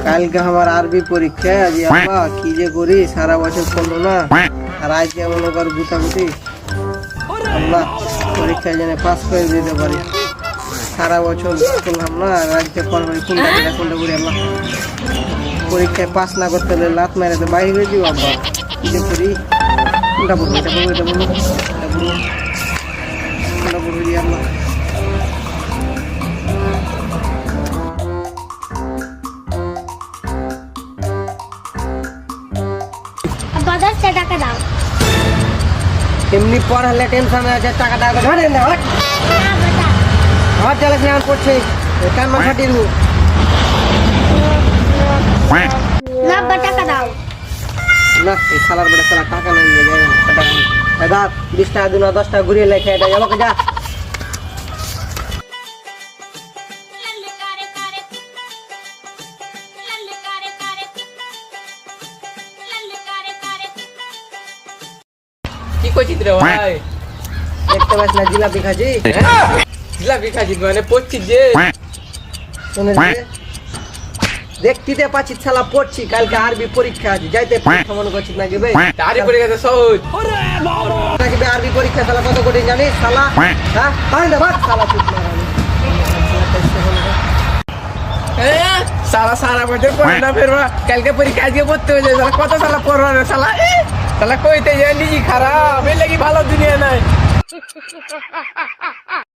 কালকে আমার আরবি পরীক্ষা আজ আল্লাহ কি যে করি সারা বছর পড়লো না আর আজকে মনে কর গুতাগুতি আল্লাহ পরীক্ষায় যেন পাস করে দিতে পারি সারা বছর করলাম না আর আজকে পড়বো কোনটা করি আল্লাহ পরীক্ষায় পাস না করতে হলে লাত মেরে তো বাইরে হয়ে দিব আব্বা কি যে করি কোনটা পড়বো আল্লাহ টাকা দাও এমনি পড়ালে টেনশন আছে টাকা ধরে না আমার চালাক নিয়ে পড়ছে কান মাথা দিলু না টাকা দাও না এই সালার বড় সালা টাকা নাই নিয়ে যাবে টাকা দাদা 20 টাকা দিন 10 টাকা ঘুরিয়ে লেখা এটা যাবো যা কি কইছিস রে ভাই দেখতে পাস না জিলাপি খাজি জিলাপি খাচ্ছিস মানে পড়ছিস যে শুনে দেখতে পাচ্ছিস শালা পড়ছি কালকে আরবি পরীক্ষা আছে যাইতে পরীক্ষা মনে করছিস নাকি ভাই তারই পরীক্ষা তো সহজ নাকি আরবি পরীক্ষা শালা কত কঠিন জানিস শালা হ্যাঁ পাই না বাদ শালা চুপ না সালা সারা বছর পড়ে না ফেরবা কালকে পরীক্ষা আজকে পড়তে হয়ে যায় কত সালা পড়বা রে শালা শালা কইতে যায় নিজে খারাপ এর লাগি ভালো দুনিয়া নাই